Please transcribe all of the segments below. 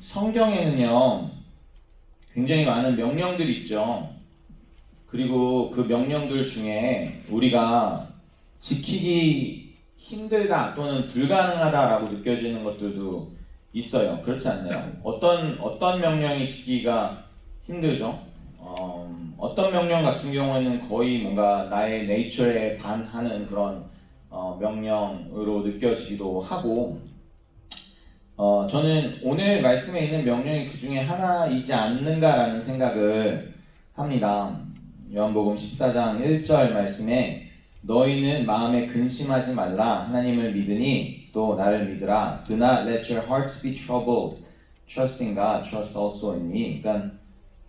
성경에는요, 굉장히 많은 명령들이 있죠. 그리고 그 명령들 중에 우리가 지키기 힘들다 또는 불가능하다라고 느껴지는 것들도 있어요. 그렇지 않나요? 어떤 명령이 지키기가 힘들죠? 어떤 명령 같은 경우에는 거의 뭔가 나의 네이처에 반하는 그런 명령으로 느껴지기도 하고, 저는 오늘 말씀에 있는 명령이 그 중에 하나이지 않는가라는 생각을 합니다. 요한복음 14장 1절 말씀에 너희는 마음에 근심하지 말라 하나님을 믿으니 또 나를 믿으라. Do not let your hearts be troubled. Trust in God, trust also in me. 그러니까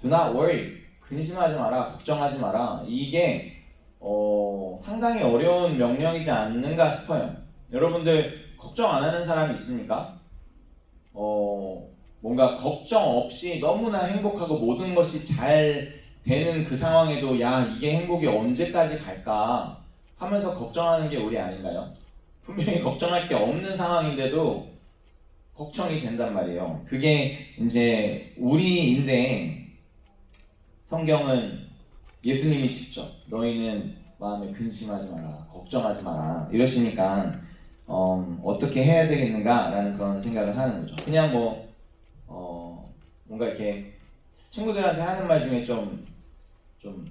do not worry. 근심하지 마라, 걱정하지 마라. 이게 상당히 어려운 명령이지 않는가 싶어요. 여러분들 걱정 안 하는 사람이 있습니까? 뭔가 걱정 없이 너무나 행복하고 모든 것이 잘 되는 그 상황에도 야, 이게 행복이 언제까지 갈까 하면서 걱정하는 게 우리 아닌가요? 분명히 걱정할 게 없는 상황인데도 걱정이 된단 말이에요. 그게 이제 우리인데 성경은 예수님이 직접 너희는 마음에 근심하지 마라, 걱정하지 마라 이러시니까 어떻게 해야 되겠는가라는 그런 생각을 하는 거죠. 그냥 뭔가 이렇게 친구들한테 하는 말 중에 좀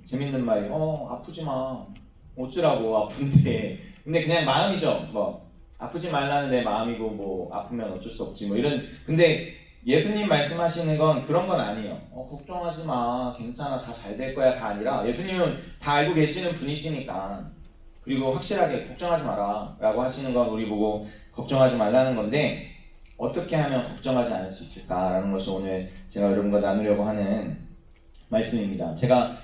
재밌는 말이 아프지 마. 어쩌라고 아픈데. 근데 그냥 마음이죠. 아프지 말라는 내 마음이고 아프면 어쩔 수 없지 이런. 근데 예수님 말씀하시는 건 그런 건 아니에요. 걱정하지 마. 괜찮아. 다 잘 될 거야. 다 아니라 예수님은 다 알고 계시는 분이시니까 그리고 확실하게 걱정하지 마라 라고 하시는 건 우리 보고 걱정하지 말라는 건데 어떻게 하면 걱정하지 않을 수 있을까라는 것이 오늘 제가 여러분과 나누려고 하는 말씀입니다. 제가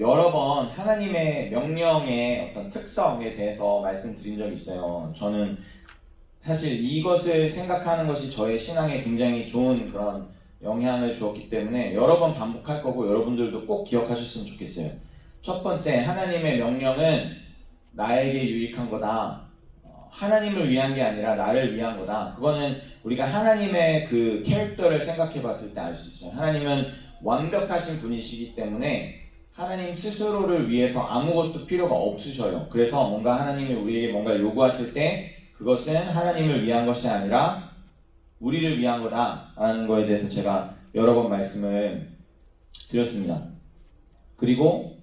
여러 번 하나님의 명령의 어떤 특성에 대해서 말씀드린 적이 있어요. 저는 사실 이것을 생각하는 것이 저의 신앙에 굉장히 좋은 그런 영향을 주었기 때문에 여러 번 반복할 거고 여러분들도 꼭 기억하셨으면 좋겠어요. 첫 번째, 하나님의 명령은 나에게 유익한 거다. 하나님을 위한 게 아니라 나를 위한 거다. 그거는 우리가 하나님의 그 캐릭터를 생각해 봤을 때 알 수 있어요. 하나님은 완벽하신 분이시기 때문에 하나님 스스로를 위해서 아무것도 필요가 없으셔요. 그래서 뭔가 하나님이 우리에게 뭔가 요구하실 때 그것은 하나님을 위한 것이 아니라 우리를 위한 거다라는 거에 대해서 제가 여러 번 말씀을 드렸습니다. 그리고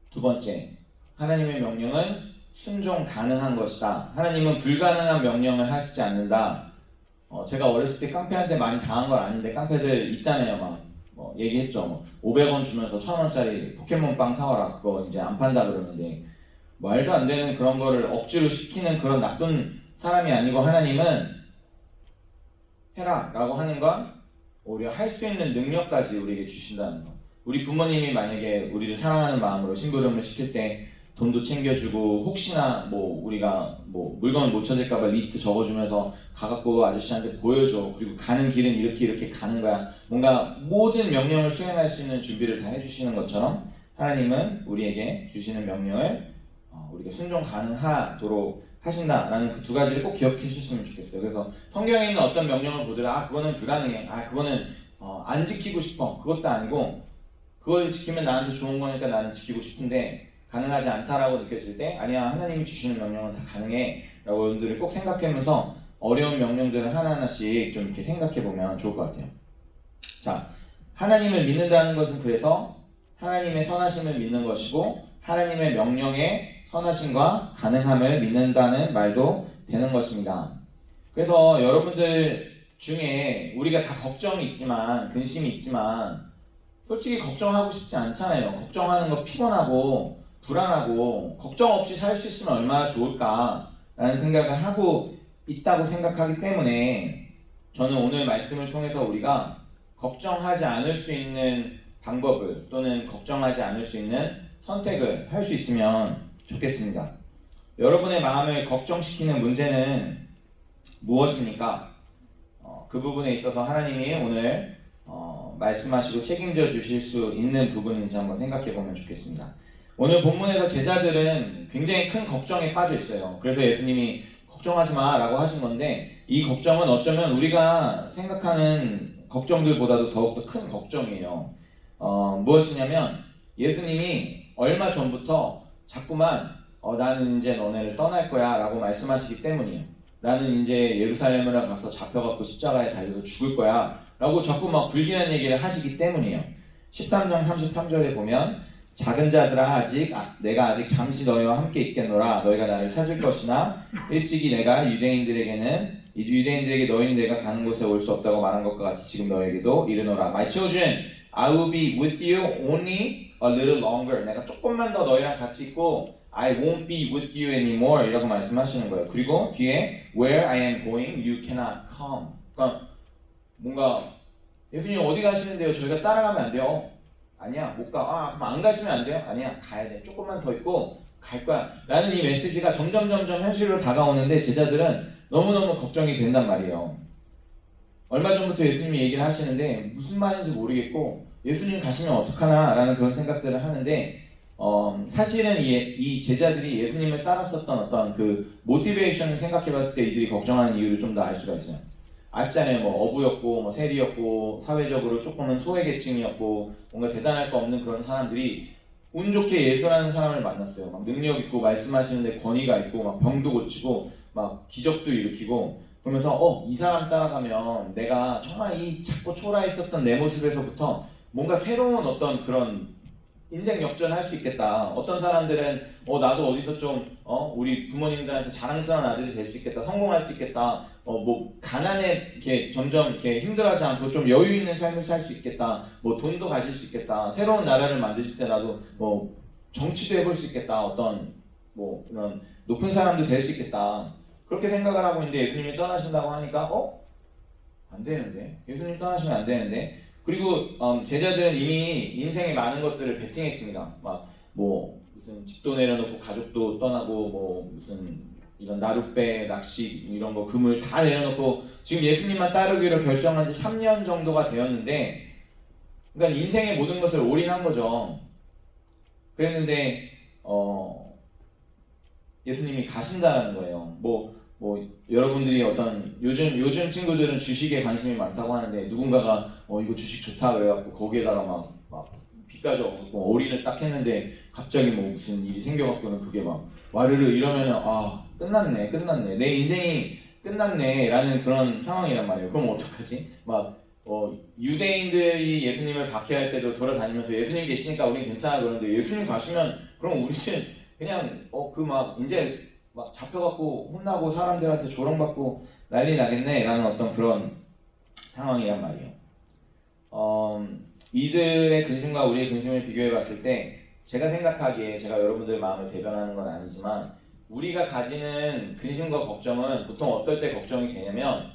두 번째, 하나님의 명령은 순종 가능한 것이다. 하나님은 불가능한 명령을 하시지 않는다. 제가 어렸을 때 깡패한테 많이 당한 건 아닌데 깡패들 있잖아요. 얘기했죠. 500원 주면서 1000원짜리 포켓몬빵 사와라. 그거 이제 안 판다 그러는데 말도 안 되는 그런 거를 억지로 시키는 그런 나쁜 사람이 아니고 하나님은 해라 라고 하는 건 오히려 할 수 있는 능력까지 우리에게 주신다는 거. 우리 부모님이 만약에 우리를 사랑하는 마음으로 심부름을 시킬 때 돈도 챙겨주고 혹시나 우리가 물건 못 찾을까봐 리스트 적어주면서 가갖고 아저씨한테 보여줘. 그리고 가는 길은 이렇게 가는 거야. 뭔가 모든 명령을 수행할 수 있는 준비를 다 해주시는 것처럼 하나님은 우리에게 주시는 명령을 우리가 순종 가능하도록 하신다라는 그 두 가지를 꼭 기억해 주셨으면 좋겠어요. 그래서 성경에 있는 어떤 명령을 보더라 그거는 불가능해. 그거는 안 지키고 싶어. 그것도 아니고 그걸 지키면 나한테 좋은 거니까 나는 지키고 싶은데 가능하지 않다라고 느껴질 때 아니야, 하나님이 주시는 명령은 다 가능해 라고 여러분들이 꼭 생각하면서 어려운 명령들을 하나하나씩 좀 이렇게 생각해 보면 좋을 것 같아요. 자, 하나님을 믿는다는 것은 그래서 하나님의 선하심을 믿는 것이고 하나님의 명령의 선하심과 가능함을 믿는다는 말도 되는 것입니다. 그래서 여러분들 중에 우리가 다 걱정이 있지만 근심이 있지만 솔직히 걱정하고 싶지 않잖아요. 걱정하는 거 피곤하고 불안하고 걱정 없이 살 수 있으면 얼마나 좋을까라는 생각을 하고 있다고 생각하기 때문에 저는 오늘 말씀을 통해서 우리가 걱정하지 않을 수 있는 방법을 또는 걱정하지 않을 수 있는 선택을 할 수 있으면 좋겠습니다. 여러분의 마음을 걱정시키는 문제는 무엇입니까? 그 부분에 있어서 하나님이 오늘 말씀하시고 책임져 주실 수 있는 부분인지 한번 생각해 보면 좋겠습니다. 오늘 본문에서 제자들은 굉장히 큰 걱정에 빠져 있어요. 그래서 예수님이 걱정하지 마 라고 하신 건데 이 걱정은 어쩌면 우리가 생각하는 걱정들보다도 더욱더 큰 걱정이에요. 무엇이냐면 예수님이 얼마 전부터 자꾸만 나는 이제 너네를 떠날 거야 라고 말씀하시기 때문이에요. 나는 이제 예루살렘으로 가서 잡혀갖고 십자가에 달려서 죽을 거야 라고 자꾸 막 불길한 얘기를 하시기 때문이에요. 13장 33절에 보면 작은 자들아 내가 아직 잠시 너희와 함께 있겠노라. 너희가 나를 찾을 것이나 일찍이 내가 유대인들에게 너희는 내가 가는 곳에 올 수 없다고 말한 것과 같이 지금 너희에게도 이르노라. My children, I will be with you only a little longer. 내가 조금만 더 너희랑 같이 있고 I won't be with you anymore 이라고 말씀하시는 거예요. 그리고 뒤에 Where I am going, you cannot come. 그러니까 뭔가 예수님 어디 가시는데요? 저희가 따라가면 안 돼요. 아니야 못 가. 그럼 안 가시면 안 돼요? 아니야 가야 돼. 조금만 더 있고 갈 거야 라는 이 메시지가 점점 현실로 다가오는데 제자들은 너무너무 걱정이 된단 말이에요. 얼마 전부터 예수님이 얘기를 하시는데 무슨 말인지 모르겠고 예수님 가시면 어떡하나 라는 그런 생각들을 하는데 사실은 이 제자들이 예수님을 따랐었던 어떤 그 모티베이션을 생각해 봤을 때 이들이 걱정하는 이유를 좀 더 알 수가 있어요. 아시잖아요. 뭐 어부였고 뭐 세리였고 사회적으로 조금은 소외계층이었고 뭔가 대단할 거 없는 그런 사람들이 운 좋게 예수라는 사람을 만났어요. 막 능력 있고 말씀하시는데 권위가 있고 막 병도 고치고 막 기적도 일으키고 그러면서 이 사람 따라가면 내가 정말 이 작고 초라했었던 내 모습에서부터 뭔가 새로운 어떤 그런 인생 역전할 수 있겠다. 어떤 사람들은 나도 어디서 좀 우리 부모님들한테 자랑스러운 아들이 될 수 있겠다. 성공할 수 있겠다. 뭐 가난에 이렇게 점점 이렇게 힘들어하지 않고 좀 여유 있는 삶을 살 수 있겠다. 뭐 돈도 가질 수 있겠다. 새로운 나라를 만드실 때 나도 뭐 정치도 해볼 수 있겠다. 어떤 뭐 이런 높은 사람도 될 수 있겠다. 그렇게 생각을 하고 있는데 예수님이 떠나신다고 하니까 안 되는데 예수님 떠나시면 안 되는데. 그리고 제자들은 이미 인생에 많은 것들을 베팅했습니다. 막 뭐 무슨 집도 내려놓고 가족도 떠나고 뭐 무슨 이런 나룻배 낚시 이런 거 그물 다 내려놓고 지금 예수님만 따르기로 결정한 지 3년 정도가 되었는데 그러니까 인생의 모든 것을 올인한 거죠. 그랬는데 예수님이 가신다라는 거예요. 뭐 여러분들이 어떤 요즘 친구들은 주식에 관심이 많다고 하는데 누군가가 이거 주식 좋다 그래갖고 거기에다가 막 비까지 얻고 올인을 딱 했는데 갑자기 뭐 무슨 일이 생겨갖고는 그게 막 와르르 이러면은 끝났네 내 인생이 끝났네 라는 그런 상황이란 말이에요. 그럼 어떡하지? 막 유대인들이 예수님을 박해할 때도 돌아다니면서 예수님 계시니까 우린 괜찮아 그러는데 예수님 가시면 그럼 우리는 그냥 그 막 이제 막 잡혀갖고 혼나고 사람들한테 조롱받고 난리 나겠네 라는 어떤 그런 상황이란 말이에요. 이들의 근심과 우리의 근심을 비교해 봤을 때 제가 생각하기에 제가 여러분들 마음을 대변하는 건 아니지만 우리가 가지는 근심과 걱정은 보통 어떨 때 걱정이 되냐면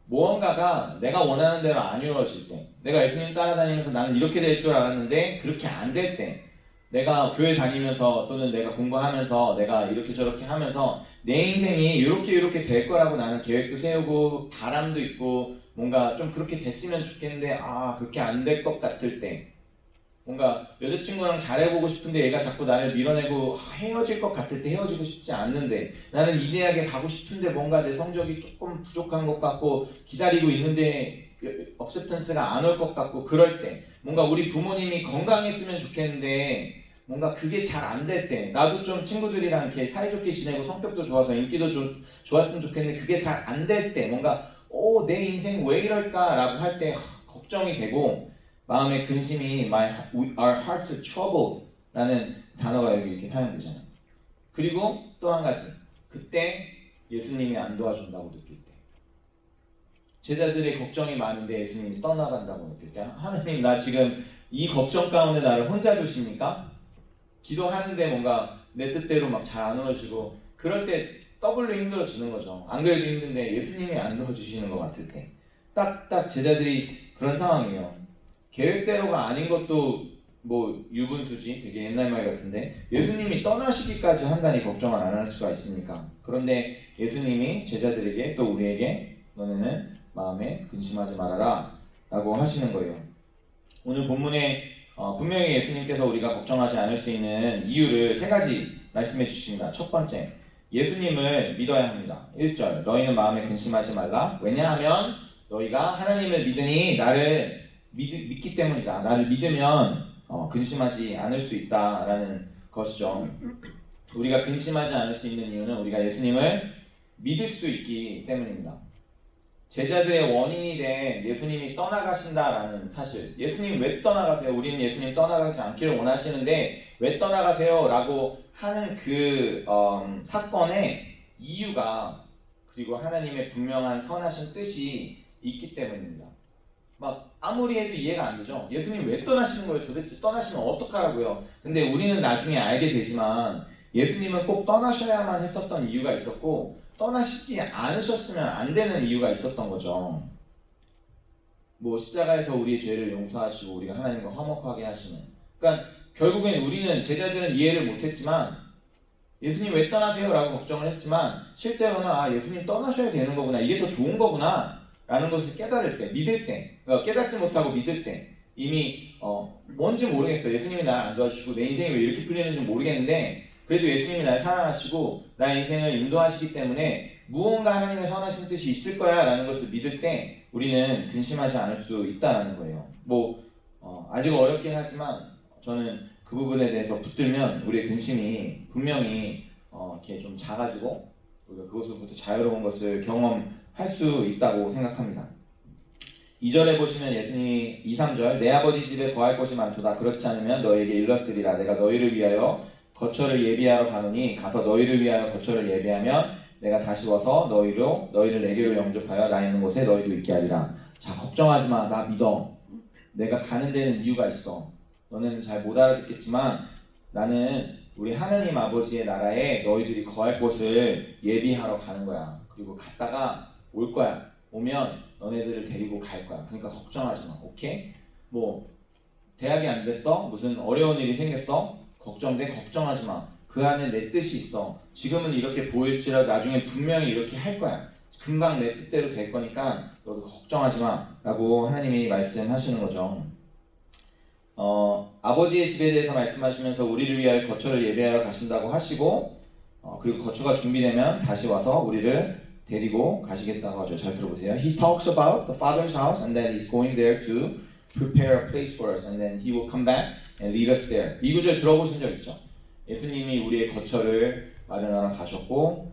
무언가가 내가 원하는 대로 안 이루어질 때 내가 예수님 따라다니면서 나는 이렇게 될 줄 알았는데 그렇게 안 될 때 내가 교회 다니면서 또는 내가 공부하면서 내가 이렇게 저렇게 하면서 내 인생이 이렇게 될 거라고 나는 계획도 세우고 바람도 있고 뭔가 좀 그렇게 됐으면 좋겠는데 그렇게 안 될 것 같을 때 뭔가 여자친구랑 잘해보고 싶은데 얘가 자꾸 나를 밀어내고 헤어질 것 같을 때 헤어지고 싶지 않는데 나는 이 대학에 가고 싶은데 뭔가 내 성적이 조금 부족한 것 같고 기다리고 있는데 억셉턴스가 안 올 것 같고 그럴 때 뭔가 우리 부모님이 건강했으면 좋겠는데 뭔가 그게 잘 안 될 때 나도 좀 친구들이랑 이렇게 사이좋게 지내고 성격도 좋아서 인기도 좋았으면 좋겠는데 그게 잘 안 될 때 뭔가 내 인생 왜 이럴까 라고 할 때 걱정이 되고 마음의 근심이 our hearts are troubled 라는 단어가 여기 이렇게 사용되잖아요. 그리고 또 한 가지 그때 예수님이 안 도와준다고 느낄 때 제자들의 걱정이 많은데 예수님이 떠나간다고 느낄 때 하나님 나 지금 이 걱정 가운데 나를 혼자 두십니까? 기도하는데 뭔가 내 뜻대로 막 잘 안 이루어지고 그럴 때 더블로 힘들어지는 거죠. 안 그래도 힘든데 예수님이 안 도와주시는 것 같을 때 딱 제자들이 그런 상황이에요. 계획대로가 아닌 것도 뭐 유분수지 되게 옛날 말 같은데 예수님이 떠나시기까지 한다니 걱정을 안 할 수가 있습니까? 그런데 예수님이 제자들에게 또 우리에게 너네는 마음에 근심하지 말아라 라고 하시는 거예요. 오늘 본문에 분명히 예수님께서 우리가 걱정하지 않을 수 있는 이유를 세 가지 말씀해 주십니다. 첫 번째, 예수님을 믿어야 합니다. 1절, 너희는 마음에 근심하지 말라. 왜냐하면 너희가 하나님을 믿으니 나를 믿기 때문이다. 나를 믿으면 근심하지 않을 수 있다라는 것이죠. 우리가 근심하지 않을 수 있는 이유는 우리가 예수님을 믿을 수 있기 때문입니다. 제자들의 원인이 된 예수님이 떠나가신다라는 사실. 예수님 왜 떠나가세요? 우리는 예수님 떠나가지 않기를 원하시는데 왜 떠나가세요? 라고 하는 그 사건의 이유가, 그리고 하나님의 분명한 선하신 뜻이 있기 때문입니다. 막 아무리 해도 이해가 안 되죠. 예수님 왜 떠나시는 거예요? 도대체 떠나시면 어떡하라고요? 근데 우리는 나중에 알게 되지만 예수님은 꼭 떠나셔야만 했었던 이유가 있었고, 떠나시지 않으셨으면 안 되는 이유가 있었던 거죠. 뭐 십자가에서 우리의 죄를 용서하시고 우리가 하나님과 화목하게 하시는. 그러니까 결국엔 우리는, 제자들은 이해를 못했지만 예수님 왜 떠나세요? 라고 걱정을 했지만 실제로는 예수님 떠나셔야 되는 거구나, 이게 더 좋은 거구나 라는 것을 깨달을 때, 믿을 때, 깨닫지 못하고 믿을 때, 이미 뭔지 모르겠어요. 예수님이 나를 안 도와주시고 내 인생이 왜 이렇게 풀리는지 모르겠는데 그래도 예수님이 나를 사랑하시고 나의 인생을 인도하시기 때문에 무언가 하나님의 선하신 뜻이 있을 거야 라는 것을 믿을 때 우리는 근심하지 않을 수 있다는 거예요. 아직 어렵긴 하지만 저는 그 부분에 대해서 붙들면 우리의 근심이 분명히 이렇게 좀 작아지고 우리가 그것으로부터 자유로운 것을 경험할 수 있다고 생각합니다. 2절에 보시면 예수님이 2, 3절 내 아버지 집에 거할 곳이 많도다. 그렇지 않으면 너에게 일렀으리라. 내가 너희를 위하여 거처를 예비하러 가노니 가서 너희를 위하여 거처를 예비하면 내가 다시 와서 너희를 내게로 영접하여 나 있는 곳에 너희도 있게 하리라. 자, 걱정하지 마. 나 믿어. 내가 가는 데는 이유가 있어. 너는 잘 못 알아듣겠지만 나는 우리 하나님 아버지의 나라에 너희들이 거할 곳을 예비하러 가는 거야. 그리고 갔다가 올 거야. 오면 너네들을 데리고 갈 거야. 그러니까 걱정하지 마. 오케이? 대학이 안 됐어? 무슨 어려운 일이 생겼어? 걱정돼? 걱정하지 마. 그 안에 내 뜻이 있어. 지금은 이렇게 보일지라도 나중에 분명히 이렇게 할 거야. 금방 내 뜻대로 될 거니까 너도 걱정하지 마 라고 하나님이 말씀하시는 거죠. 아버지의 집에 대해서 말씀하시면서 우리를 위하여 거처를 예비하러 가신다고 하시고 그리고 거처가 준비되면 다시 와서 우리를 데리고 가시겠다고 하죠. 잘 들어보세요. He talks about the Father's house and that he's going there to prepare a place for us and then he will come back and lead us there. 이 구절 들어보신 적 있죠? 예수님이 우리의 거처를 마련하러 가셨고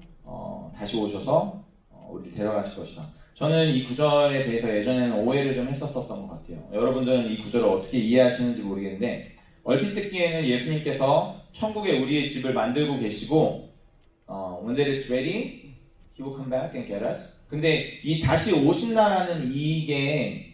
다시 오셔서 우리를 데려가실 것이다. 저는 이 구절에 대해서 예전에는 오해를 좀 했었던 것 같아요. 여러분들은 이 구절을 어떻게 이해하시는지 모르겠는데 얼핏 듣기에는 예수님께서 천국에 우리의 집을 만들고 계시고 when that it's ready, he will come back and get us. 근데 이 다시 오신다라는 이게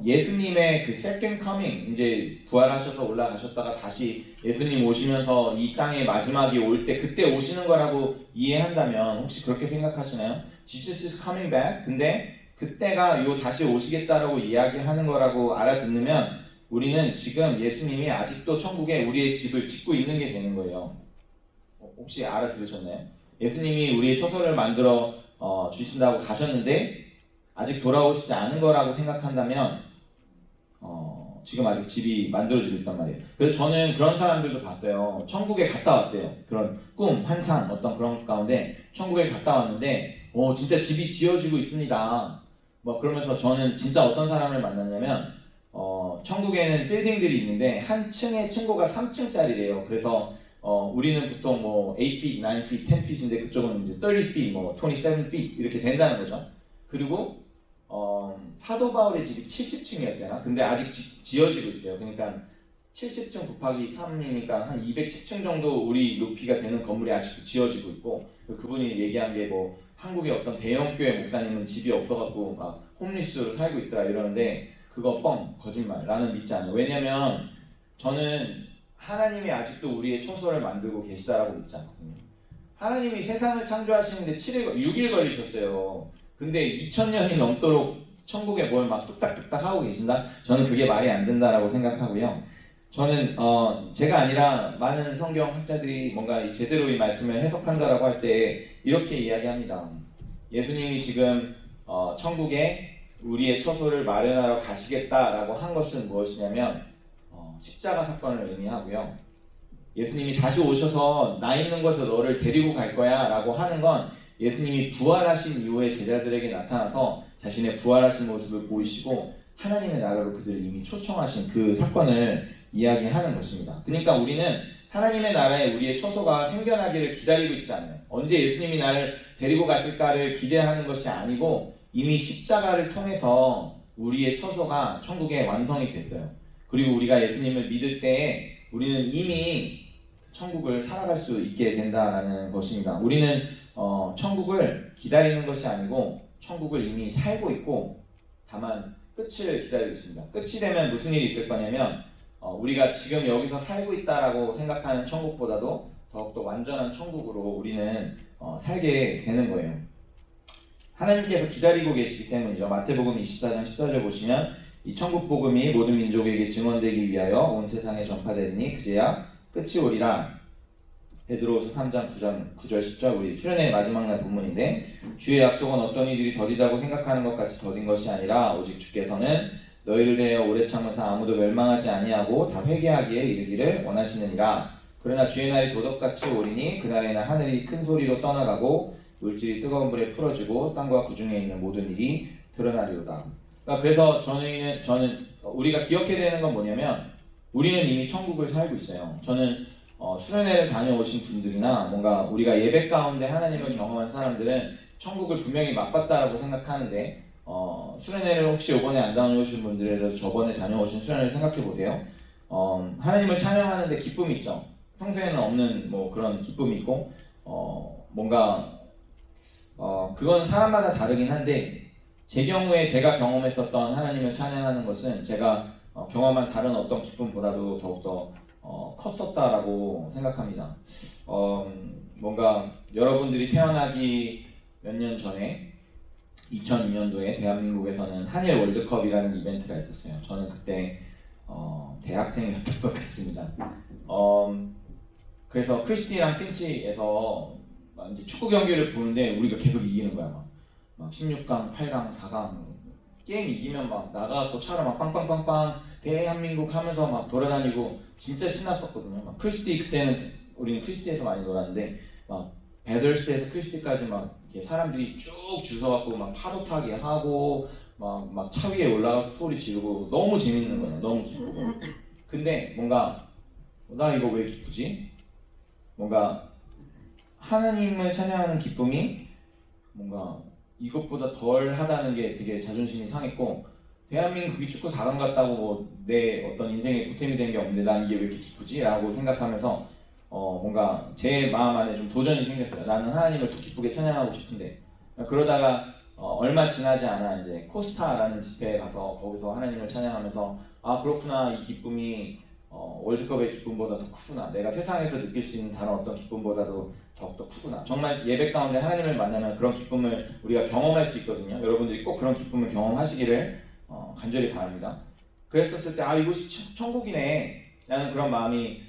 예수님의 그 second coming, 이제 부활하셔서 올라가셨다가 다시 예수님 오시면서 이 땅의 마지막이 올 때 그때 오시는 거라고 이해한다면 혹시 그렇게 생각하시나요? Jesus is coming back. 근데 그때가 요 다시 오시겠다라고 이야기하는 거라고 알아듣으면 우리는 지금 예수님이 아직도 천국에 우리의 집을 짓고 있는 게 되는 거예요. 혹시 알아들으셨나요? 예수님이 우리의 처소를 만들어 주신다고 가셨는데 아직 돌아오시지 않은 거라고 생각한다면 지금 아직 집이 만들어지고 있단 말이에요. 그래서 저는 그런 사람들도 봤어요. 천국에 갔다 왔대요. 그런 꿈, 환상, 어떤 그런 가운데 천국에 갔다 왔는데 진짜 집이 지어지고 있습니다. 그러면서 저는 진짜 어떤 사람을 만났냐면 천국에는 빌딩들이 있는데 한 층의 층고가 3층짜리래요. 그래서 우리는 보통 8feet, 9feet, 10feet인데 그쪽은 이제 30feet, 27feet 이렇게 된다는 거죠. 그리고 사도 바울의 집이 70층이었대나? 근데 아직 지어지고 있대요. 그러니까 70층 곱하기 3이니까 한 210층 정도 우리 높이가 되는 건물이 아직도 지어지고 있고 그분이 얘기한 게 한국의 어떤 대형교회 목사님은 집이 없어갖고 막 홈리스로 살고 있더라 이러는데 그거 거짓말. 나는 믿지 않아요. 왜냐면 저는 하나님이 아직도 우리의 처소를 만들고 계시다라고 믿지 않거든요. 하나님이 세상을 창조하시는데 6일 걸리셨어요. 근데 2000년이 넘도록 천국에 뭘 막 뚝딱뚝딱 하고 계신다? 저는 그게 말이 안 된다라고 생각하고요. 저는 제가 아니라 많은 성경 학자들이 뭔가 제대로 이 말씀을 해석한다라고 할 때 이렇게 이야기합니다. 예수님이 지금 천국에 우리의 처소를 마련하러 가시겠다라고 한 것은 무엇이냐면 십자가 사건을 의미하고요. 예수님이 다시 오셔서 나 있는 곳에 너를 데리고 갈 거야 라고 하는 건 예수님이 부활하신 이후에 제자들에게 나타나서 자신의 부활하신 모습을 보이시고 하나님의 나라로 그들을 이미 초청하신 그 사건을 이야기하는 것입니다. 그러니까 우리는 하나님의 나라에 우리의 처소가 생겨나기를 기다리고 있지 않아요. 언제 예수님이 나를 데리고 가실까를 기대하는 것이 아니고 이미 십자가를 통해서 우리의 처소가 천국에 완성이 됐어요. 그리고 우리가 예수님을 믿을 때에 우리는 이미 천국을 살아갈 수 있게 된다는 것입니다. 우리는 천국을 기다리는 것이 아니고 천국을 이미 살고 있고 다만 끝을 기다리고 있습니다. 끝이 되면 무슨 일이 있을 거냐면 우리가 지금 여기서 살고 있다라고 생각하는 천국보다도 더욱더 완전한 천국으로 우리는 살게 되는 거예요. 하나님께서 기다리고 계시기 때문이죠. 마태복음 24장 14절 보시면 이 천국 복음이 모든 민족에게 증언되기 위하여 온 세상에 전파되니 그제야 끝이 오리라. 베드로후서 3장 9절 10절 우리 수련의 마지막 날 본문인데 주의 약속은 어떤 이들이 더디다고 생각하는 것 같이 더딘 것이 아니라 오직 주께서는 너희를 대하여 오래 참으사 아무도 멸망하지 아니하고 다 회개하기에 이르기를 원하시느니라. 그러나 주의 날이 도덕같이 오리니 그날에는 하늘이 큰 소리로 떠나가고 물질이 뜨거운 불에 풀어지고 땅과 그 중에 있는 모든 일이 드러나리로다. 그러니까 그래서 저는 우리가 기억해야 되는 건 뭐냐면 우리는 이미 천국을 살고 있어요. 저는 수련회를 다녀오신 분들이나 뭔가 우리가 예배 가운데 하나님을 경험한 사람들은 천국을 분명히 맛봤다라고 생각하는데 수련회를 혹시 이번에 안 다녀오신 분들에도 저번에 다녀오신 수련회를 생각해 보세요. 하나님을 찬양하는데 기쁨이 있죠. 평소에는 없는 뭐 그런 기쁨이 있고 뭔가 그건 사람마다 다르긴 한데 제 경우에 제가 경험했었던 하나님을 찬양하는 것은 제가 경험한 다른 어떤 기쁨보다도 더욱더 컸었다라고 생각합니다. 뭔가 여러분들이 태어나기 몇 년 전에 2002년도에 대한민국에서는 한일 월드컵이라는 이벤트가 있었어요. 저는 그때 대학생이었던 것 같습니다. 그래서 크리스티랑 핀치에서 이제 축구 경기를 보는데 우리가 계속 이기는 거야. 막 16강, 8강, 4강 게임 이기면 막 나가고 차로 막 빵빵빵빵 대한민국 하면서 막 돌아다니고 진짜 신났었거든요. 막 크리스티 그때는 우리는 크리스티에서 많이 놀았는데 막 베들스에서 크리스티까지 막 이렇게 사람들이 쭉 줄 서갖고 막 파도 타기 하고 막 차 위에 올라가서 소리 지르고 너무 재밌는 거예요. 너무 기쁘고. 근데 뭔가 나 이거 왜 기쁘지? 뭔가 하나님을 찬양하는 기쁨이 뭔가 이것보다 덜 하다는 게 되게 자존심이 상했고 대한민국이 축구 4강 갔다고 뭐 내 어떤 인생에 보탬이 된 게 없는데 난 이게 왜 이렇게 기쁘지? 라고 생각하면서 뭔가 제 마음 안에 좀 도전이 생겼어요. 나는 하나님을 더 기쁘게 찬양하고 싶은데 그러다가 얼마 지나지 않아 이제 코스타라는 집회에 가서 거기서 하나님을 찬양하면서 아 그렇구나 이 기쁨이 월드컵의 기쁨보다 더 크구나. 내가 세상에서 느낄 수 있는 다른 어떤 기쁨보다도 더욱더 크구나. 정말 예배 가운데 하나님을 만나면 그런 기쁨을 우리가 경험할 수 있거든요. 여러분들이 꼭 그런 기쁨을 경험하시기를 간절히 바랍니다. 그랬었을 때 아 이곳이 천국이네 라는 그런 마음이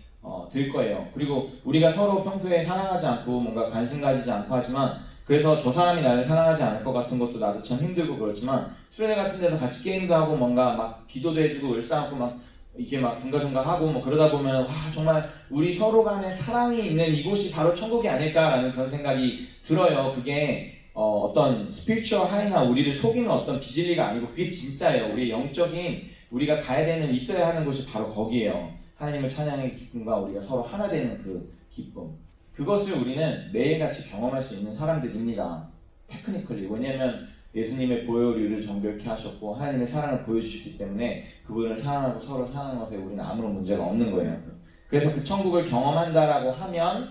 들 거예요. 그리고 우리가 서로 평소에 사랑하지 않고 뭔가 관심 가지지 않고 하지만 그래서 저 사람이 나를 사랑하지 않을 것 같은 것도 나도 참 힘들고 그렇지만 수련회 같은 데서 같이 게임도 하고 뭔가 막 기도도 해주고 일상하고 막 이게 막 둥가둥가 하고 뭐 그러다 보면 와 정말 우리 서로 간에 사랑이 있는 이곳이 바로 천국이 아닐까라는 그런 생각이 들어요. 그게 어떤 스피리추얼 하이나 우리를 속이는 어떤 비진리가 아니고 그게 진짜예요. 우리의 영적인 우리가 가야 되는 있어야 하는 곳이 바로 거기에요. 하나님을 찬양의 기쁨과 우리가 서로 하나 되는 그 기쁨. 그것을 우리는 매일같이 경험할 수 있는 사람들입니다. 테크니컬리. 왜냐하면 예수님의 보혈유를 정결케 하셨고 하나님의 사랑을 보여주셨기 때문에 그분을 사랑하고 서로 사랑하는 것에 우리는 아무런 문제가 없는 거예요. 그래서 그 천국을 경험한다라고 하면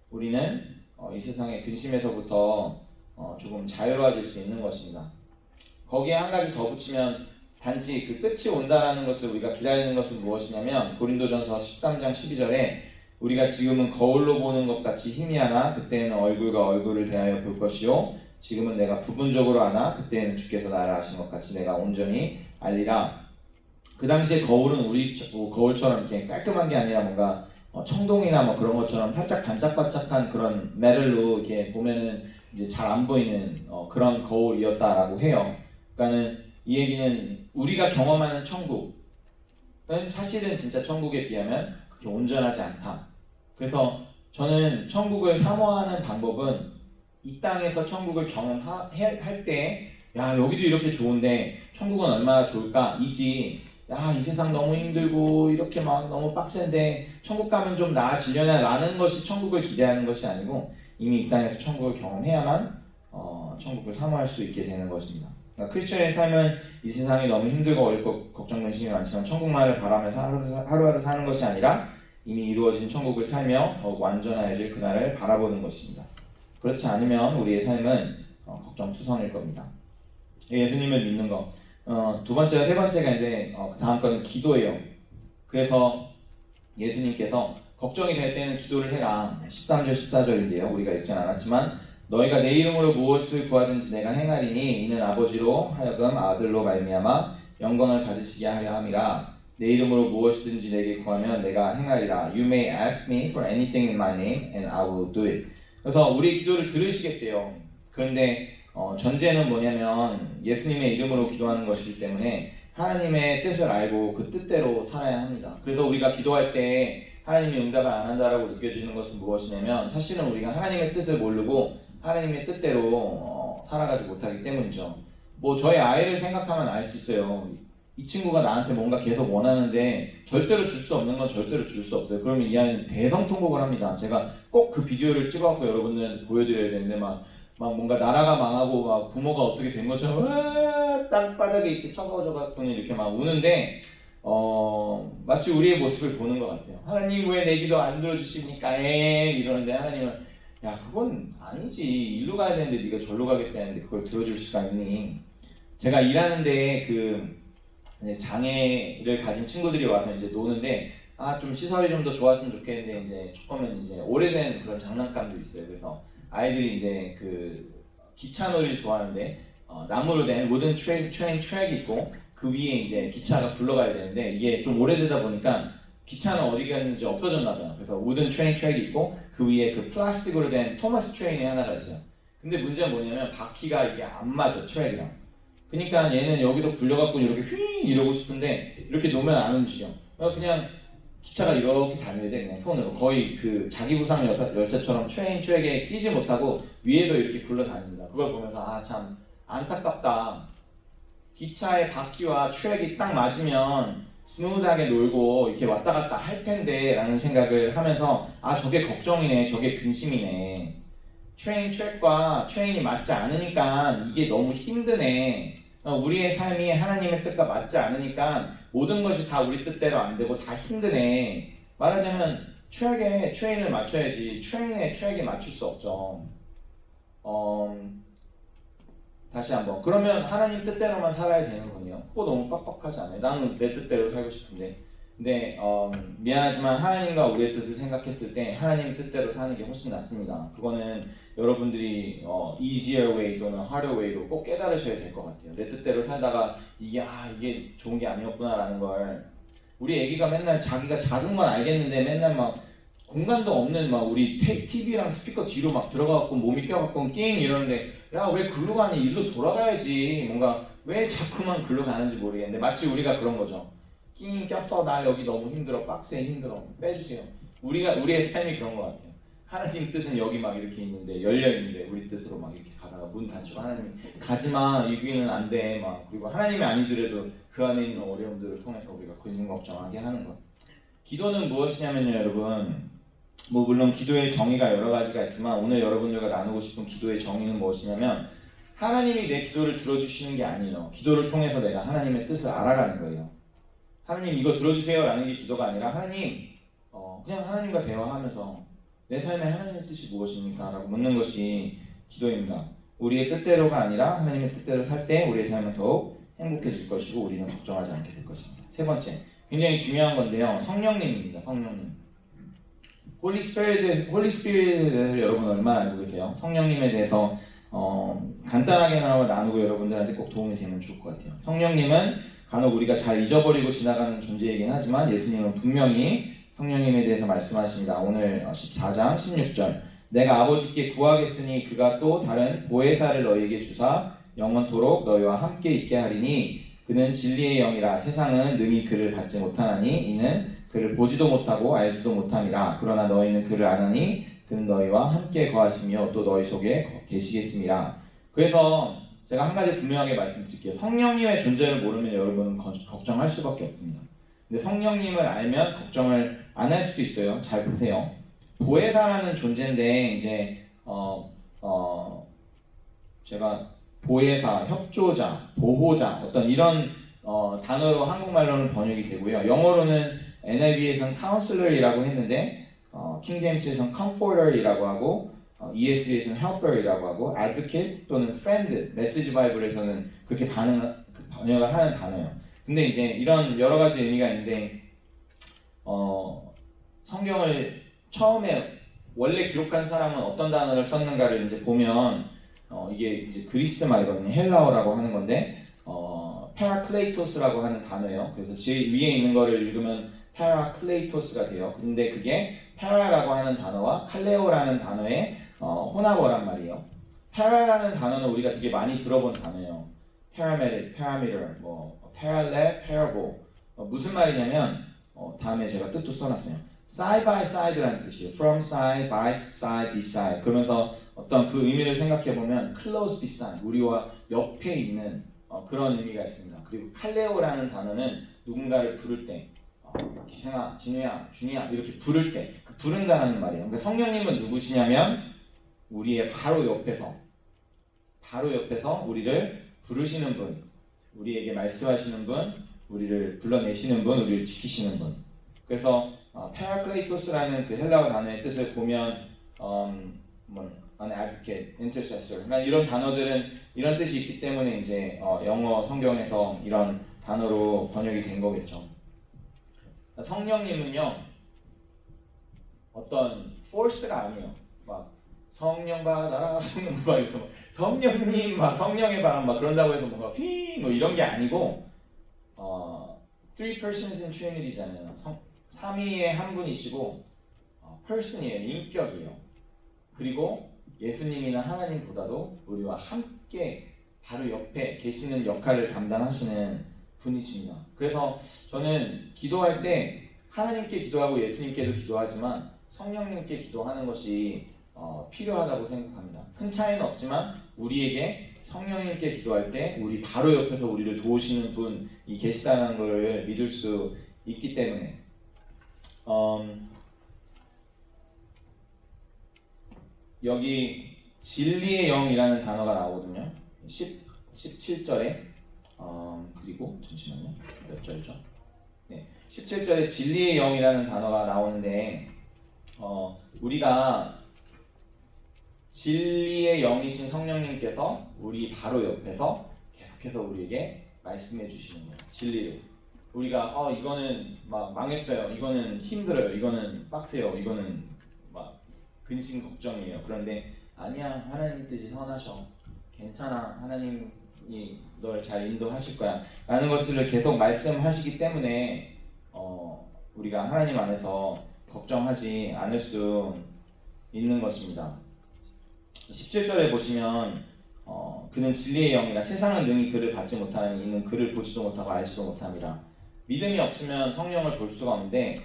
우리는 이 세상의 근심에서부터 조금 자유로워질 수 있는 것입니다. 거기에 한 가지 더 붙이면 단지 그 끝이 온다라는 것을 우리가 기다리는 것은 무엇이냐면 고린도전서 13장 12절에 우리가 지금은 거울로 보는 것 같이 희미하나 그때에는 얼굴과 얼굴을 대하여 볼 것이요 지금은 내가 부분적으로 아나 그때에는 주께서 나를 아신 것 같이 내가 온전히 알리라. 그 당시에 거울은 우리 거울처럼 이렇게 깔끔한 게 아니라 뭔가 청동이나 뭐 그런 것처럼 살짝 반짝반짝한 그런 메tal로 이렇게 보면은 이제 잘 안 보이는 그런 거울이었다라고 해요. 그러니까는 이 얘기는 우리가 경험하는 천국은 사실은 진짜 천국에 비하면 그렇게 온전하지 않다. 그래서 저는 천국을 사모하는 방법은 이 땅에서 천국을 경험할 때 야 여기도 이렇게 좋은데 천국은 얼마나 좋을까 이지. 야 이 세상 너무 힘들고 이렇게 막 너무 빡센데 천국 가면 좀 나아지려나 라는 것이 천국을 기대하는 것이 아니고 이미 이 땅에서 천국을 경험해야만 천국을 사모할 수 있게 되는 것입니다. 그러니까 크리스천의 삶은 이 세상이 너무 힘들고 어렵고 걱정 근심이 많지만 천국만을 바라면서 하루하루 사는 것이 아니라 이미 이루어진 천국을 살며 더욱 완전해질 그날을 바라보는 것입니다. 그렇지 않으면 우리의 삶은 걱정투성일 겁니다. 예수님을 믿는 것. 두 번째와 세 번째가 있는데 그 다음 거는 기도예요. 그래서 예수님께서 걱정이 될 때는 기도를 해라. 13절 14절인데요. 우리가 읽진 않았지만 너희가 내 이름으로 무엇을 구하든지 내가 행하리니 이는 아버지로 하여금 아들로 말미암아 영광을 받으시게 하려 함이라. 내 이름으로 무엇이든지 내게 구하면 내가 행하리라. You may ask me for anything in my name and I will do it. 그래서 우리 기도를 들으시겠대요. 그런데 전제는 뭐냐면 예수님의 이름으로 기도하는 것이기 때문에 하나님의 뜻을 알고 그 뜻대로 살아야 합니다. 그래서 우리가 기도할 때 하나님이 응답을 안 한다라고 느껴지는 것은 무엇이냐면 사실은 우리가 하나님의 뜻을 모르고 하나님의 뜻대로 살아가지 못하기 때문이죠. 뭐 저희 아이를 생각하면 알 수 있어요. 이 친구가 나한테 뭔가 계속 원하는데 절대로 줄 수 없는 건 절대로 줄 수 없어요. 그러면 이 아이는 대성통곡을 합니다. 제가 꼭 그 비디오를 찍어갖고 여러분들 보여드려야 되는데 막 뭔가 나라가 망하고 막 부모가 어떻게 된 것처럼 땅바닥에 이렇게 쳐가지고 이렇게 막 우는데 마치 우리의 모습을 보는 것 같아요. 하나님 왜 내 기도 안 들어주십니까? 이러는데 하나님은 야 그건 아니지. 일로 가야 되는데 네가 절로 가겠다는데 그걸 들어줄 수가 있니? 제가 일하는데 그 장애를 가진 친구들이 와서 이제 노는데 좀 시설이 좀 더 좋았으면 좋겠는데 이제 조금은 이제 오래된 그런 장난감도 있어요. 그래서 아이들이 이제 그 기차놀이를 좋아하는데 나무로 된 모든 트레인 트랙이 있고 그 위에 이제 기차가 굴러가야 되는데 이게 좀 오래되다 보니까 기차는 어디 갔는지 없어졌나 봐요. 그래서 우든 트레인 트랙이 있고 그 위에 그 플라스틱으로 된 토마스 트레인이 하나가 있어요. 근데 문제가 뭐냐면 바퀴가 이게 안 맞아 트랙이랑. 그러니까 얘는 여기서 굴려갖고 이렇게 휘 이러고 싶은데 이렇게 놓으면 안 움직여. 그냥 기차가 이렇게 다녀야 돼. 그냥 손으로 거의 그 자기 부상 열차처럼 트레인 트랙에 끼지 못하고 위에서 이렇게 굴러다닙니다. 그걸 보면서 참 안타깝다. 기차의 바퀴와 트랙이 딱 맞으면 스무드하게 놀고 이렇게 왔다 갔다 할 텐데 라는 생각을 하면서 저게 걱정이네, 저게 근심이네. 트랙과 트레인이 맞지 않으니까 이게 너무 힘드네. 우리의 삶이 하나님의 뜻과 맞지 않으니까 모든 것이 다 우리 뜻대로 안 되고 다 힘드네. 말하자면 트레인을 맞춰야지 트레인에 트랙에 맞출 수 없죠. 다시 한번. 그러면 하나님 뜻대로만 살아야 되는군요. 그거 너무 빡빡하지 않아요? 나는 내 뜻대로 살고 싶은데. 근데 미안하지만 하나님과 우리의 뜻을 생각했을 때 하나님 뜻대로 사는 게 훨씬 낫습니다. 그거는 여러분들이 easier way 또는 harder way로 꼭 깨달으셔야 될 것 같아요. 내 뜻대로 살다가 이게 좋은 게 아니었구나라는 걸. 우리 애기가 맨날 자기가 작은 건 알겠는데 맨날 막 공간도 없는 막 우리 TV랑 스피커 뒤로 막 들어가갖고 몸이 껴갖고 게임 이러는데 야 왜 글로 가니? 일로 돌아가야지. 뭔가 왜 자꾸만 글로 가는지 모르겠는데 마치 우리가 그런 거죠. 끼 꼈어. 나 여기 너무 힘들어. 박스에 힘들어. 빼주세요. 우리의 삶이 그런 것 같아요. 하나님 뜻은 여기 막 이렇게 있는데 열려있는데 우리 뜻으로 막 이렇게 가다가 문 닫히고 하나님 가지마. 여기는 안 돼. 막 그리고 하나님이 아니더라도 그 안에 있는 어려움들을 통해서 우리가 근심 걱정하게 하는 것. 기도는 무엇이냐면요 여러분, 물론 기도의 정의가 여러 가지가 있지만 오늘 여러분들과 나누고 싶은 기도의 정의는 무엇이냐면 하나님이 내 기도를 들어주시는 게 아니에요. 기도를 통해서 내가 하나님의 뜻을 알아가는 거예요. 하나님 이거 들어주세요 라는 게 기도가 아니라 하나님 그냥 하나님과 대화하면서 내 삶에 하나님의 뜻이 무엇입니까? 라고 묻는 것이 기도입니다. 우리의 뜻대로가 아니라 하나님의 뜻대로 살 때 우리의 삶은 더욱 행복해질 것이고 우리는 걱정하지 않게 될 것입니다. 세 번째, 굉장히 중요한 건데요. 성령님입니다. 성령님. 홀리 스피릿에 대해서 여러분 얼마나 알고 계세요? 성령님에 대해서 간단하게나마 나누고 여러분들한테 꼭 도움이 되면 좋을 것 같아요. 성령님은 간혹 우리가 잘 잊어버리고 지나가는 존재이긴 하지만 예수님은 분명히 성령님에 대해서 말씀하십니다. 오늘 14장 16절 내가 아버지께 구하겠으니 그가 또 다른 보혜사를 너희에게 주사 영원토록 너희와 함께 있게 하리니 그는 진리의 영이라 세상은 능히 그를 받지 못하나니 이는 그를 보지도 못하고 알지도 못함이라. 그러나 너희는 그를 아나니 그는 너희와 함께 거하시며 또 너희 속에 계시겠습니다. 그래서 제가 한 가지 분명하게 말씀드릴게요. 성령님의 존재를 모르면 여러분은 걱정할 수밖에 없습니다. 근데 성령님을 알면 걱정을 안 할 수도 있어요. 잘 보세요. 보혜사라는 존재인데 이제 제가 보혜사, 협조자, 보호자 어떤 이런 단어로 한국말로는 번역이 되고요. 영어로는 NIV에서는 counselor이라고 했는데 킹제임스에서는 comforter이라고 하고 ESV에서는 helper이라고 하고 advocate 또는 friend, 메시지 바이블에서는 그렇게 번역을 하는 단어예요. 근데 이제 이런 여러 가지 의미가 있는데 성경을 처음에 원래 기록한 사람은 어떤 단어를 썼는가를 이제 보면 이게 이제 그리스 말이거든요. 헬라어라고 하는 건데 페라클레이토스라고 하는 단어예요. 그래서 제일 위에 있는 거를 읽으면 페라클레이토스가 돼요. 근데 그게 페라라고 하는 단어와 칼레오라는 단어의 혼합어란 말이에요. 페라라는 단어는 우리가 되게 많이 들어본 단어예요. paramedic, parameter, parallel, parable. 무슨 말이냐면 다음에 제가 뜻도 써놨어요. side by side라는 뜻이에요. from side, by side, beside. 그러면서 어떤 그 의미를 생각해 보면 close beside, 우리와 옆에 있는 그런 의미가 있습니다. 그리고 칼레오라는 단어는 누군가를 부를 때, 기생아, 진우야, 준이야 이렇게 부를 때, 부른다는 말이에요. 그러니까 성령님은 누구시냐면 우리의 바로 옆에서 우리를 부르시는 분, 우리에게 말씀하시는 분, 우리를 불러내시는 분, 우리를 지키시는 분. 그래서 페라클레이토스라는 그 헬라어 단어의 뜻을 보면 an advocate, intercessor. 그러니까 이런 단어들은 이런 뜻이 있기 때문에 이제 영어 성경에서 이런 단어로 번역이 된 거겠죠. 성령님은요 어떤 force가 아니에요. 막 성령 받아라, 성령 받아서 성령님 막 성령의 바람 막 그런다고 해서 뭔가 휘 뭐 이런 게 아니고 three persons in trinity잖아요. 삼위의 한 분이시고 person이에요. 인격이에요. 그리고 예수님이나 하나님보다도 우리와 함께 바로 옆에 계시는 역할을 담당하시는 분이십니다. 그래서 저는 기도할 때 하나님께 기도하고 예수님께도 기도하지만 성령님께 기도하는 것이 필요하다고 생각합니다. 큰 차이는 없지만 우리에게 성령님께 기도할 때 우리 바로 옆에서 우리를 도우시는 분이 계시다는 것을 믿을 수 있기 때문에 여기 진리의 영이라는 단어가 나오거든요. 17절에 그리고 잠시만요. 몇 절이죠? 네, 17절에 진리의 영이라는 단어가 나오는데 우리가 진리의 영이신 성령님께서 우리 바로 옆에서 계속해서 우리에게 말씀해 주시는 거예요. 진리를. 우리가 이거는 막 망했어요. 이거는 힘들어요. 이거는 빡세요. 이거는 막 근심 걱정이에요. 그런데 아니야. 하나님 뜻이 선하셔. 괜찮아. 하나님이 널 잘 인도하실 거야. 라는 것을 계속 말씀하시기 때문에 우리가 하나님 안에서 걱정하지 않을 수 있는 것입니다. 17절에 보시면 그는 진리의 영이라 세상은 능히 그를 받지 못하니 이는 그를 보지도 못하고 알지도 못함이라. 믿음이 없으면 성령을 볼 수가 없는데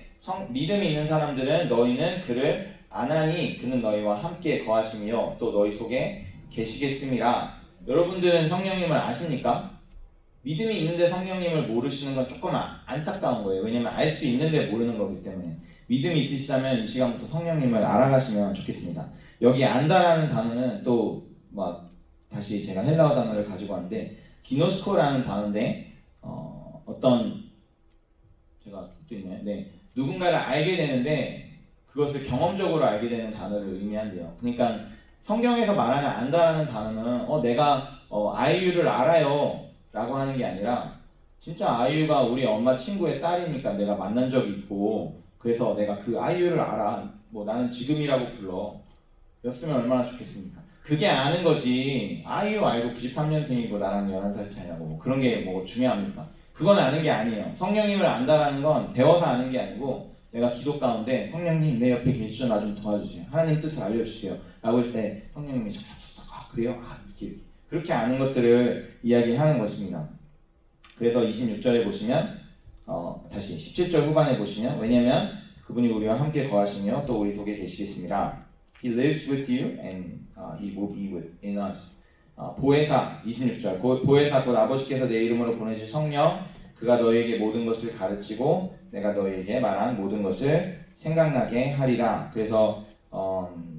믿음이 있는 사람들은 너희는 그를 아나니 그는 너희와 함께 거하시며 또 너희 속에 계시겠음이라. 여러분들은 성령님을 아십니까? 믿음이 있는데 성령님을 모르시는 건 조금 안타까운 거예요. 왜냐면 알 수 있는데 모르는 거기 때문에. 믿음이 있으시다면 이 시간부터 성령님을 알아가시면 좋겠습니다. 여기 안다라는 단어는 또 막 다시 제가 헬라어 단어를 가지고 왔는데 기노스코라는 단어인데 어떤 제가 또 있나요? 네, 누군가를 알게 되는데 그것을 경험적으로 알게 되는 단어를 의미한대요. 그러니까 성경에서 말하는 안다라는 단어는 내가 아이유를 알아요 라고 하는 게 아니라 진짜 아이유가 우리 엄마 친구의 딸이니까 내가 만난 적이 있고 그래서 내가 그 아이유를 알아. 나는 지금이라고 불러. 였으면 얼마나 좋겠습니까? 그게 아는 거지. 아이유 알고 93년생이고 나랑 11살 차이라고 그런 게 중요합니까? 그건 아는 게 아니에요. 성령님을 안다라는 건 배워서 아는 게 아니고 내가 기도 가운데 성령님 내 옆에 계시죠? 나 좀 도와주세요. 하나님 뜻을 알려주세요. 라고 했을 때 성령님이 쏙쏙쏙 그래요? 이렇게 그렇게 아는 것들을 이야기하는 것입니다. 그래서 26절에 보시면 다시 17절 후반에 보시면 왜냐면 그분이 우리와 함께 거하시며 또 우리 속에 계시겠습니다. He lives with you and He will be within us. 보혜사 26절 보혜사 곧 아버지께서 내 이름으로 보내실 성령 그가 너희에게 모든 것을 가르치고 내가 너희에게 말한 모든 것을 생각나게 하리라. 그래서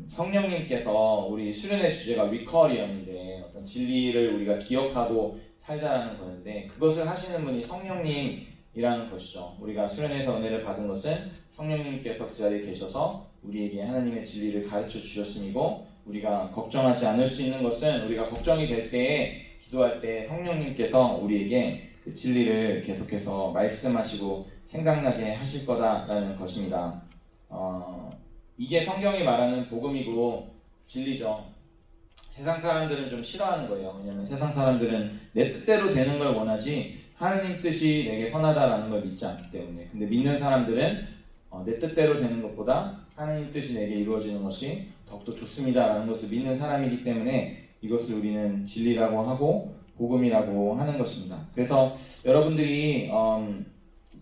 성령님께서 우리 수련의 주제가 위커리언인데 어떤 진리를 우리가 기억하고 살자라는 거였는데 그것을 하시는 분이 성령님이라는 것이죠. 우리가 수련에서 은혜를 받은 것은 성령님께서 그 자리에 계셔서 우리에게 하나님의 진리를 가르쳐 주셨음이고 우리가 걱정하지 않을 수 있는 것은 우리가 걱정이 될 때에 기도할 때 성령님께서 우리에게 그 진리를 계속해서 말씀하시고 생각나게 하실 거다라는 것입니다. 이게 성경이 말하는 복음이고 진리죠. 세상 사람들은 좀 싫어하는 거예요. 왜냐하면 세상 사람들은 내 뜻대로 되는 걸 원하지 하나님 뜻이 내게 선하다라는 걸 믿지 않기 때문에. 근데 믿는 사람들은 내 뜻대로 되는 것보다 하나님 뜻이 내게 이루어지는 것이 더욱더 좋습니다라는 것을 믿는 사람이기 때문에 이것을 우리는 진리라고 하고 복음이라고 하는 것입니다. 그래서 여러분들이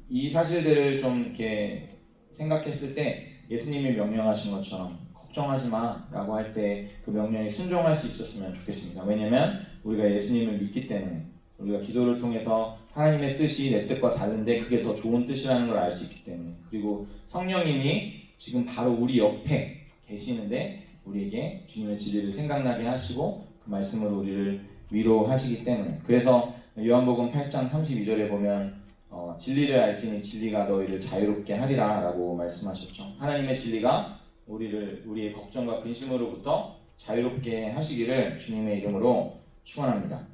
이 사실들을 좀 이렇게 생각했을 때 예수님이 명령하신 것처럼 걱정하지 마라고 할 때 그 명령에 순종할 수 있었으면 좋겠습니다. 왜냐하면 우리가 예수님을 믿기 때문에 우리가 기도를 통해서 하나님의 뜻이 내 뜻과 다른데 그게 더 좋은 뜻이라는 걸 알 수 있기 때문에 그리고 성령님이 지금 바로 우리 옆에 계시는데 우리에게 주님의 진리를 생각나게 하시고 그 말씀으로 우리를 위로하시기 때문에 그래서 요한복음 8장 32절에 보면 진리를 알지니 진리가 너희를 자유롭게 하리라 라고 말씀하셨죠. 하나님의 진리가 우리의 걱정과 근심으로부터 자유롭게 하시기를 주님의 이름으로 축원합니다.